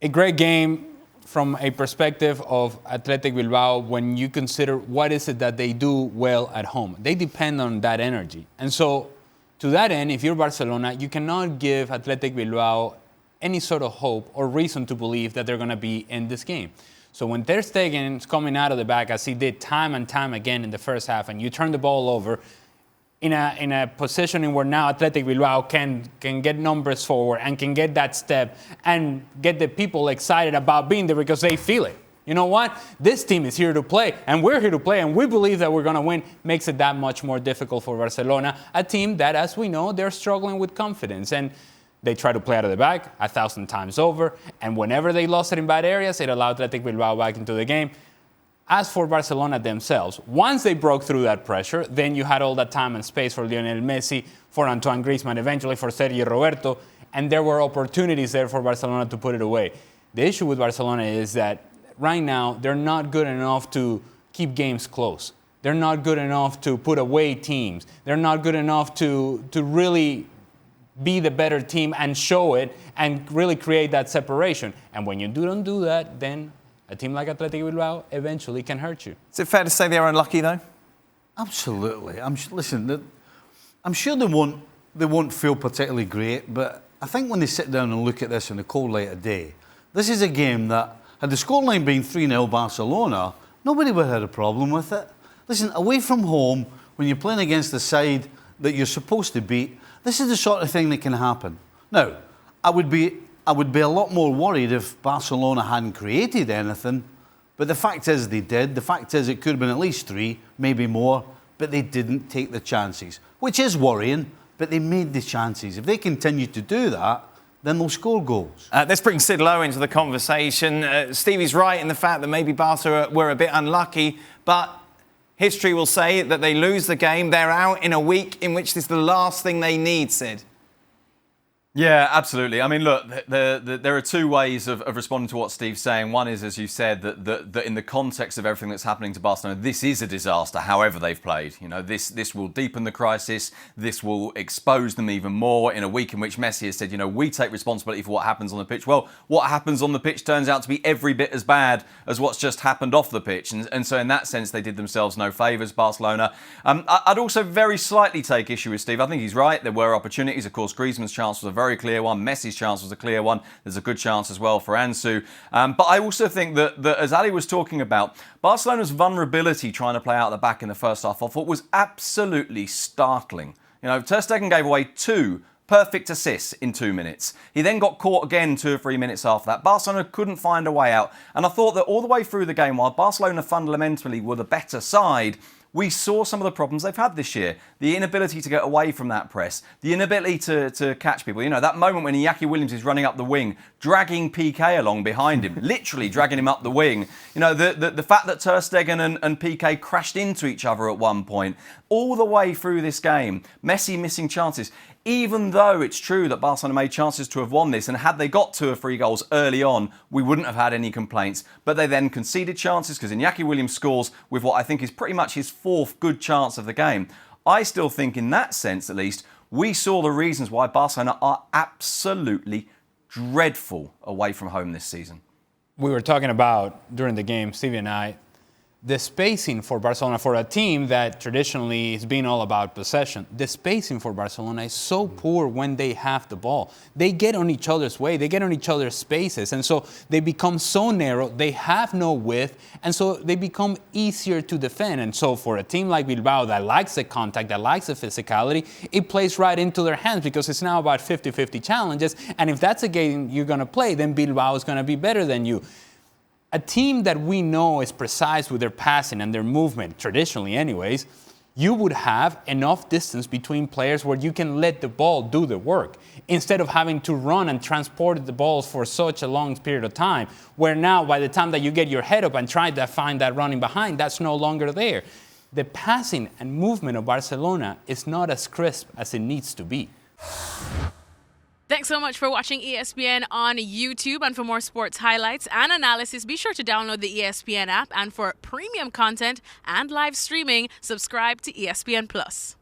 A great game from a perspective of Athletic Bilbao when you consider what is it that they do well at home. They depend on that energy. And so to that end, if you're Barcelona, you cannot give Athletic Bilbao any sort of hope or reason to believe that they're going to be in this game. So when Ter Stegen is coming out of the back, as he did time and time again in the first half, and you turn the ball over, in a positioning where now Athletic Bilbao can get numbers forward and can get that step and get the people excited about being there because they feel it. You know what? This team is here to play, and we're here to play, and we believe that we're going to win. Makes it that much more difficult for Barcelona, a team that, as we know, they're struggling with confidence. And they try to play out of the back 1,000 times over, and whenever they lost it in bad areas, it allowed Athletic Bilbao back into the game. As for Barcelona themselves, once they broke through that pressure, then you had all that time and space for Lionel Messi, for Antoine Griezmann, eventually for Sergio Roberto, and there were opportunities there for Barcelona to put it away. The issue with Barcelona is that right now they're not good enough to keep games close. They're not good enough to put away teams. They're not good enough to really be the better team and show it and really create that separation. And when you don't do that, then a team like Athletic Bilbao eventually can hurt you. Is it fair to say they're unlucky, though? Absolutely. Listen, I'm sure they won't feel particularly great, but I think when they sit down and look at this in the cold light of day, this is a game that, had the scoreline been 3-0 Barcelona, nobody would have had a problem with it. Listen, away from home, when you're playing against the side that you're supposed to beat, this is the sort of thing that can happen. Now, I would be a lot more worried if Barcelona hadn't created anything, but the fact is they did. The fact is it could have been at least 3, maybe more, but they didn't take the chances, which is worrying, but they made the chances. If they continue to do that, then they'll score goals. Let's bring Sid Lowe into the conversation. Stevie's right in the fact that maybe Barca were a bit unlucky, but history will say that they lose the game. They're out in a week in which this is the last thing they need, Sid. Yeah, absolutely. I mean, look, there are two ways of responding to what Steve's saying. One is, as you said, that in the context of everything that's happening to Barcelona, this is a disaster, however they've played. You know, this will deepen the crisis. This will expose them even more in a week in which Messi has said, you know, we take responsibility for what happens on the pitch. Well, what happens on the pitch turns out to be every bit as bad as what's just happened off the pitch. And so in that sense, they did themselves no favours, Barcelona. I'd also very slightly take issue with Steve. I think he's right. There were opportunities. Of course, Griezmann's chance was a very clear one. Messi's chance was a clear one. There's a good chance as well for Ansu. But I also think that as Ali was talking about, Barcelona's vulnerability trying to play out the back in the first half, I thought was absolutely startling. You know, Ter Stegen gave away 2 perfect assists in 2 minutes. He then got caught again 2 or 3 minutes after that. Barcelona couldn't find a way out. And I thought that all the way through the game, while Barcelona fundamentally were the better side, we saw some of the problems they've had this year. The inability to get away from that press, the inability to catch people. You know, that moment when Iñaki Williams is running up the wing, dragging Piqué along behind him, literally dragging him up the wing. You know, the fact that Ter Stegen and Piqué crashed into each other at one point. All the way through this game, Messi missing chances. Even though it's true that Barcelona made chances to have won this, and had they got 2 or 3 goals early on, we wouldn't have had any complaints. But they then conceded chances because Iñaki Williams scores with what I think is pretty much his 4th good chance of the game. I still think in that sense, at least, we saw the reasons why Barcelona are absolutely dreadful away from home this season. We were talking about, during the game, Stevie and I, the spacing for Barcelona, for a team that traditionally has been all about possession, the spacing for Barcelona is so poor when they have the ball. They get on each other's way, they get on each other's spaces, and so they become so narrow, they have no width, and so they become easier to defend. And so for a team like Bilbao that likes the contact, that likes the physicality, it plays right into their hands because it's now about 50-50 challenges, and if that's a game you're going to play, then Bilbao is going to be better than you. A team that we know is precise with their passing and their movement, traditionally anyways, you would have enough distance between players where you can let the ball do the work instead of having to run and transport the balls for such a long period of time, where now by the time that you get your head up and try to find that running behind, that's no longer there. The passing and movement of Barcelona is not as crisp as it needs to be. Thanks so much for watching ESPN on YouTube. And for more sports highlights and analysis, be sure to download the ESPN app. And for premium content and live streaming, subscribe to ESPN+.